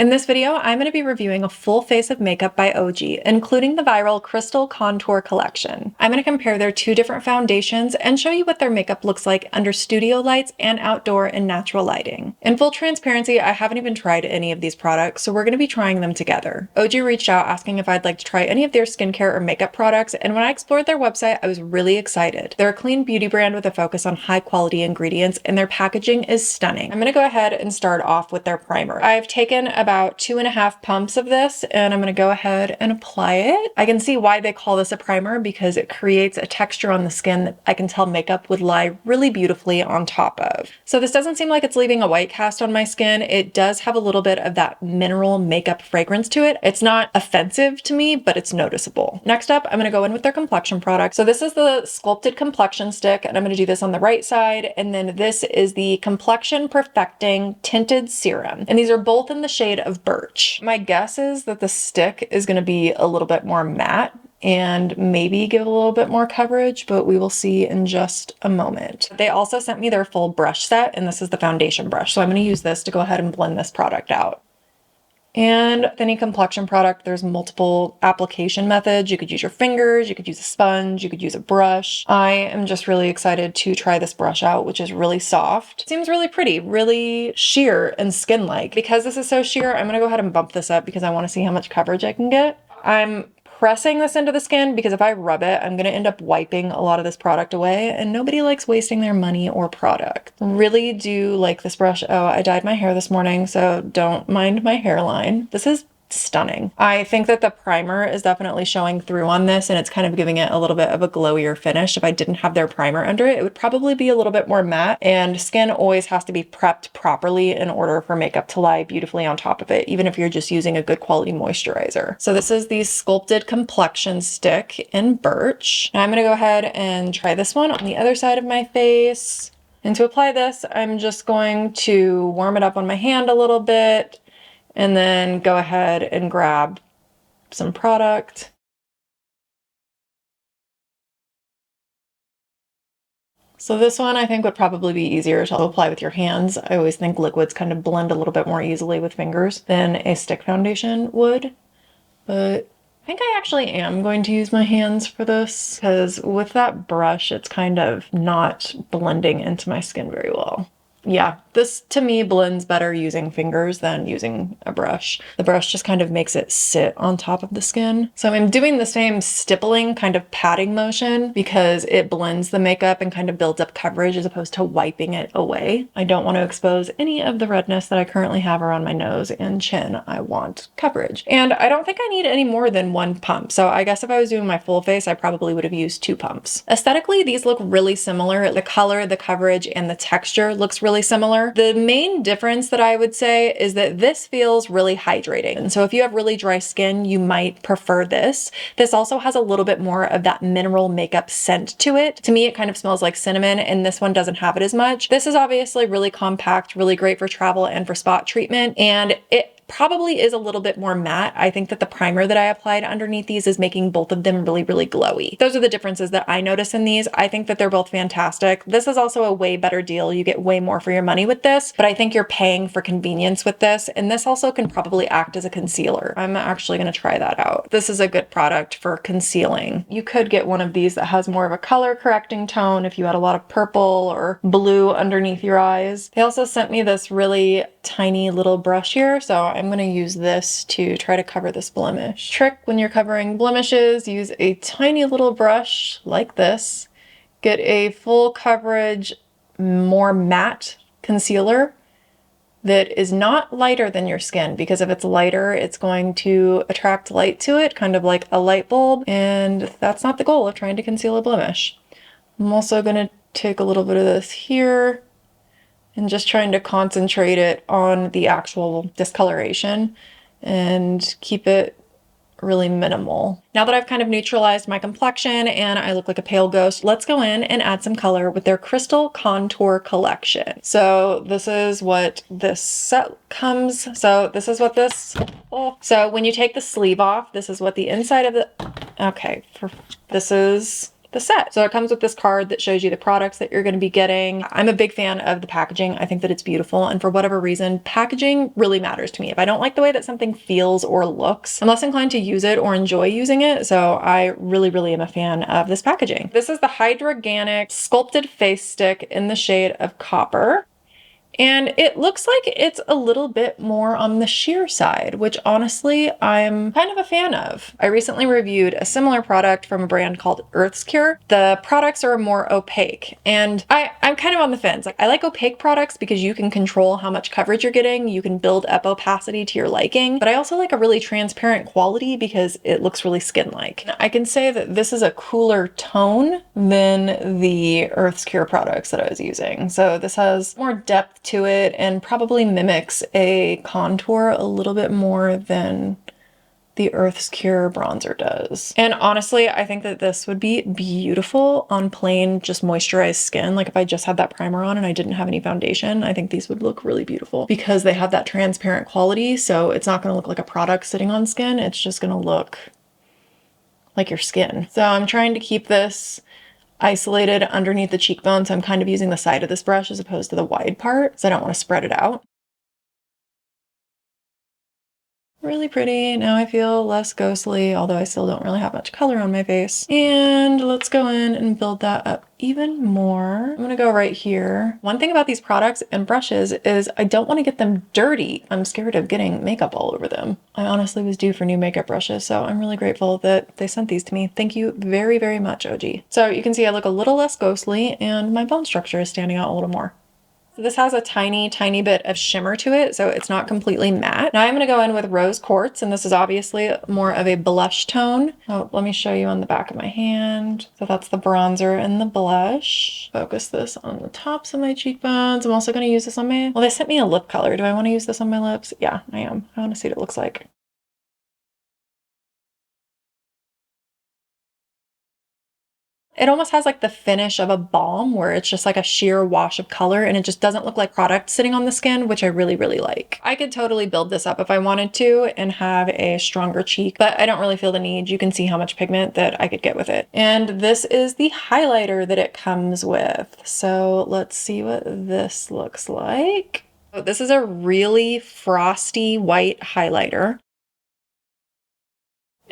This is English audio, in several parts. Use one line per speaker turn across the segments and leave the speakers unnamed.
In this video, I'm going to be reviewing a full face of makeup by Ogee, including the viral Crystal Contour Collection. I'm going to compare their two different foundations and show you what their makeup looks like under studio lights and outdoor and natural lighting. In full transparency, I haven't even tried any of these products, so we're going to be trying them together. Ogee reached out asking if I'd like to try any of their skincare or makeup products, and when I explored their website, I was really excited. They're a clean beauty brand with a focus on high quality ingredients, and their packaging is stunning. I'm going to go ahead and start off with their primer. I've taken about 2.5 pumps of this, and I'm going to go ahead and apply it. I can see why they call this a primer because it creates a texture on the skin that I can tell makeup would lie really beautifully on top of. So this doesn't seem like it's leaving a white cast on my skin. It does have a little bit of that mineral makeup fragrance to it. It's not offensive to me, but it's noticeable. Next up, I'm going to go in with their complexion product. So this is the Sculpted Complexion Stick, and I'm going to do this on the right side. And then this is the Complexion Perfecting Tinted Serum. And these are both in the shade of Birch. My guess is that the stick is going to be a little bit more matte and maybe give a little bit more coverage, but we will see in just a moment. They also sent me their full brush set, and this is the foundation brush. So I'm going to use this to go ahead and blend this product out. And with any complexion product, there's multiple application methods. You could use your fingers, you could use a sponge, you could use a brush. I am just really excited to try this brush out, which is really soft. It seems really pretty, really sheer and skin-like. Because this is so sheer, I'm gonna go ahead and bump this up because I wanna see how much coverage I can get. I'm pressing this into the skin because if I rub it, I'm gonna end up wiping a lot of this product away, and nobody likes wasting their money or product. Really do like this brush. Oh, I dyed my hair this morning, so don't mind my hairline. This is stunning. I think that the primer is definitely showing through on this, and it's kind of giving it a little bit of a glowier finish. If I didn't have their primer under it, it would probably be a little bit more matte, and skin always has to be prepped properly in order for makeup to lie beautifully on top of it, even if you're just using a good quality moisturizer. So this is the Sculpted Complexion Stick in Birch. Now I'm gonna go ahead and try this one on the other side of my face. And to apply this, I'm just going to warm it up on my hand a little bit, and then go ahead and grab some product. So this one I think would probably be easier to apply with your hands. I always think liquids kind of blend a little bit more easily with fingers than a stick foundation would, but I think I actually am going to use my hands for this because with that brush, it's kind of not blending into my skin very well. Yeah, this to me blends better using fingers than using a brush. The brush just kind of makes it sit on top of the skin. So I'm doing the same stippling kind of patting motion because it blends the makeup and kind of builds up coverage as opposed to wiping it away. I don't want to expose any of the redness that I currently have around my nose and chin. I want coverage. And I don't think I need any more than one pump. So I guess if I was doing my full face, I probably would have used 2 pumps. Aesthetically, these look really similar. The color, the coverage, and the texture looks really similar. The main difference that I would say is that this feels really hydrating. And so if you have really dry skin, you might prefer this. This also has a little bit more of that mineral makeup scent to it. To me, it kind of smells like cinnamon, and this one doesn't have it as much. This is obviously really compact, really great for travel and for spot treatment, and it probably is a little bit more matte. I think that the primer that I applied underneath these is making both of them really, really glowy. Those are the differences that I notice in these. I think that they're both fantastic. This is also a way better deal. You get way more for your money with this, but I think you're paying for convenience with this, and this also can probably act as a concealer. I'm actually going to try that out. This is a good product for concealing. You could get one of these that has more of a color correcting tone if you had a lot of purple or blue underneath your eyes. They also sent me this really tiny little brush here, so I'm going to use this to try to cover this blemish. Trick when you're covering blemishes, use a tiny little brush like this. Get a full coverage, more matte concealer that is not lighter than your skin, because if it's lighter, it's going to attract light to it, kind of like a light bulb, and that's not the goal of trying to conceal a blemish. I'm also going to take a little bit of this here and just trying to concentrate it on the actual discoloration and keep it really minimal. Now that I've kind of neutralized my complexion and I look like a pale ghost, let's go in and add some color with their Crystal Contour Collection. So this is what this set comes. So this is what this, so when you take the sleeve off, this is what the inside of the, okay, this is the set. So it comes with this card that shows you the products that you're going to be getting. I'm a big fan of the packaging. I think that it's beautiful. And for whatever reason, packaging really matters to me. If I don't like the way that something feels or looks, I'm less inclined to use it or enjoy using it. So I really, really am a fan of this packaging. This is the Hydraganic Sculpted Face Stick in the shade of Copper. And it looks like it's a little bit more on the sheer side, which honestly, I'm kind of a fan of. I recently reviewed a similar product from a brand called Earth's Cure. The products are more opaque, and I'm kind of on the fence. Like, I like opaque products because you can control how much coverage you're getting. You can build up opacity to your liking, but I also like a really transparent quality because it looks really skin-like. I can say that this is a cooler tone than the Earth's Cure products that I was using. So this has more depth to it and probably mimics a contour a little bit more than the Earth's Cure bronzer does. And honestly, I think that this would be beautiful on plain, just moisturized skin. Like if I just had that primer on and I didn't have any foundation, I think these would look really beautiful because they have that transparent quality. So it's not going to look like a product sitting on skin. It's just going to look like your skin. So I'm trying to keep this isolated underneath the cheekbone, so I'm kind of using the side of this brush as opposed to the wide part, so I don't want to spread it out. Really pretty. Now I feel less ghostly, although I still don't really have much color on my face. And let's go in and build that up even more. I'm gonna go right here. One thing about these products and brushes is I don't want to get them dirty. I'm scared of getting makeup all over them. I honestly was due for new makeup brushes, so I'm really grateful that they sent these to me. Thank you very, very much, Ogee. So you can see I look a little less ghostly and my bone structure is standing out a little more. This has a tiny, tiny bit of shimmer to it, so it's not completely matte. Now I'm going to go in with Rose Quartz, and this is obviously more of a blush tone. Oh, let me show you on the back of my hand. So that's the bronzer and the blush. Focus this on the tops of my cheekbones. I'm also going to use this on my, well, they sent me a lip color. Do I want to use this on my lips? Yeah, I am. I want to see what it looks like. It almost has like the finish of a balm where it's just like a sheer wash of color and it just doesn't look like product sitting on the skin, which I really, really like. I could totally build this up if I wanted to and have a stronger cheek, but I don't really feel the need. You can see how much pigment that I could get with it. And this is the highlighter that it comes with. So let's see what this looks like. This is a really frosty white highlighter.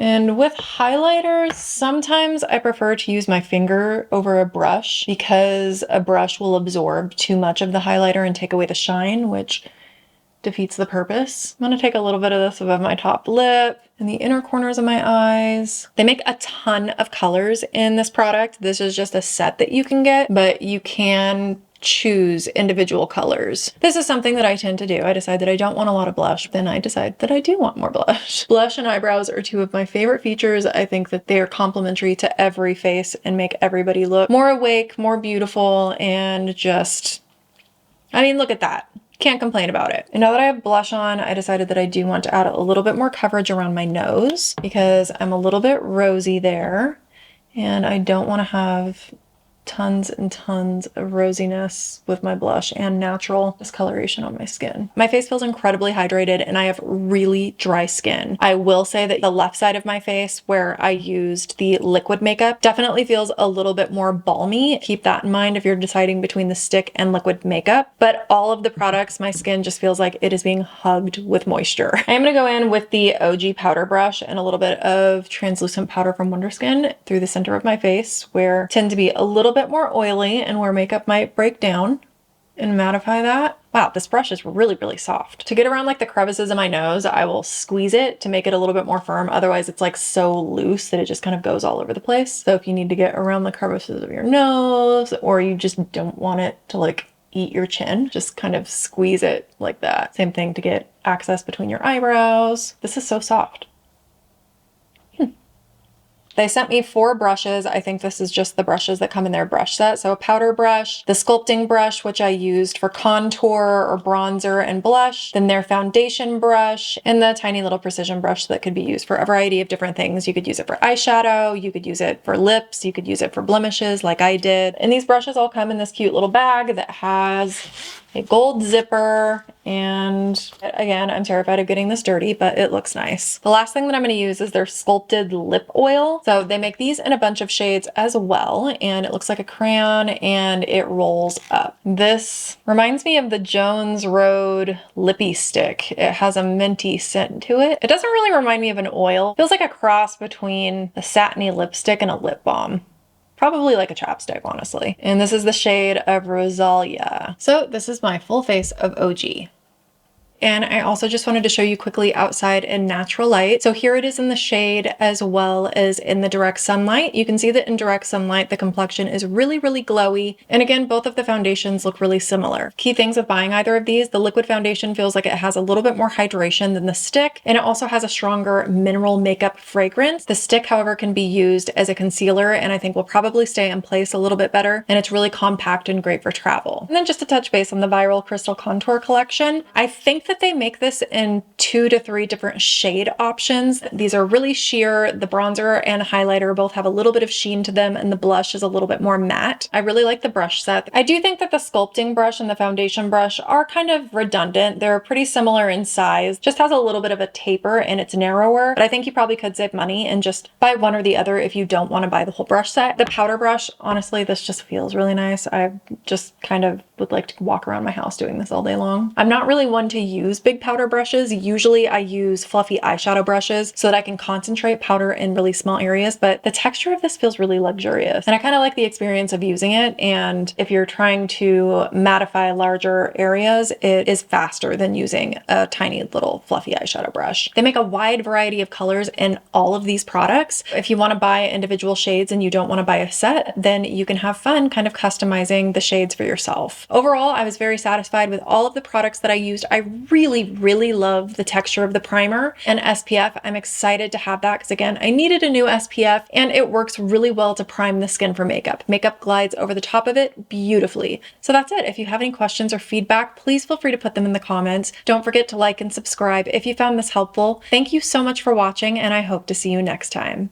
And with highlighters, sometimes I prefer to use my finger over a brush because a brush will absorb too much of the highlighter and take away the shine, which defeats the purpose. I'm gonna take a little bit of this above my top lip and the inner corners of my eyes. They make a ton of colors in this product. This is just a set that you can get, but you can choose individual colors. This is something that I tend to do. I decide that I don't want a lot of blush, then I decide that I do want more blush. Blush and eyebrows are two of my favorite features. I think that they are complementary to every face and make everybody look more awake, more beautiful, and just, I mean, look at that. Can't complain about it. And now that I have blush on, I decided that I do want to add a little bit more coverage around my nose because I'm a little bit rosy there and I don't want to have tons and tons of rosiness with my blush and natural discoloration on my skin. My face feels incredibly hydrated and I have really dry skin. I will say that the left side of my face where I used the liquid makeup definitely feels a little bit more balmy. Keep that in mind if you're deciding between the stick and liquid makeup. But all of the products, my skin just feels like it is being hugged with moisture. I am going to go in with the Ogee powder brush and a little bit of translucent powder from Wonderskin through the center of my face where I tend to be a little bit more oily and where makeup might break down and mattify that. Wow, this brush is really, really soft. To get around like the crevices in my nose, I will squeeze it to make it a little bit more firm. Otherwise it's like so loose that it just kind of goes all over the place. So if you need to get around the crevices of your nose or you just don't want it to like eat your chin, just kind of squeeze it like that. Same thing to get access between your eyebrows. This is so soft. They sent me 4 brushes. I think this is just the brushes that come in their brush set. So a powder brush, the sculpting brush, which I used for contour or bronzer and blush, then their foundation brush, and the tiny little precision brush that could be used for a variety of different things. You could use it for eyeshadow, you could use it for lips, you could use it for blemishes like I did. And these brushes all come in this cute little bag that has a gold zipper And again, I'm terrified of getting this dirty, but it looks nice. The last thing that I'm going to use is their Sculpted Lip Oil. So they make these in a bunch of shades as well, and it looks like a crayon and it rolls up. This reminds me of the Jones Road Lippy Stick. It has a minty scent to it. It doesn't really remind me of an oil. It feels like a cross between a satiny lipstick and a lip balm. Probably like a chapstick, honestly. And this is the shade of Rosalia. So this is my full face of Ogee. And I also just wanted to show you quickly outside in natural light. So here it is in the shade as well as in the direct sunlight. You can see that in direct sunlight, the complexion is really, really glowy. And again, both of the foundations look really similar. Key things of buying either of these, the liquid foundation feels like it has a little bit more hydration than the stick, and it also has a stronger mineral makeup fragrance. The stick, however, can be used as a concealer, and I think will probably stay in place a little bit better. And it's really compact and great for travel. And then just to touch base on the Viral Crystal Contour Collection, I think that they make this in 2 to 3 different shade options. These are really sheer. The bronzer and highlighter both have a little bit of sheen to them, and the blush is a little bit more matte. I really like the brush set. I do think that the sculpting brush and the foundation brush are kind of redundant. They're pretty similar in size, just has a little bit of a taper and it's narrower, but I think you probably could save money and just buy one or the other if you don't want to buy the whole brush set. The powder brush, honestly, this just feels really nice. I just kind of would like to walk around my house doing this all day long. I'm not really one to use big powder brushes. Usually I use fluffy eyeshadow brushes so that I can concentrate powder in really small areas, but the texture of this feels really luxurious. And I kind of like the experience of using it. And if you're trying to mattify larger areas, it is faster than using a tiny little fluffy eyeshadow brush. They make a wide variety of colors in all of these products. If you want to buy individual shades and you don't want to buy a set, then you can have fun kind of customizing the shades for yourself. Overall, I was very satisfied with all of the products that I used. I really love the texture of the primer and SPF. I'm excited to have that because again, I needed a new SPF and it works really well to prime the skin for makeup. Makeup glides over the top of it beautifully. So that's it. If you have any questions or feedback, please feel free to put them in the comments. Don't forget to like and subscribe if you found this helpful. Thank you so much for watching, and I hope to see you next time.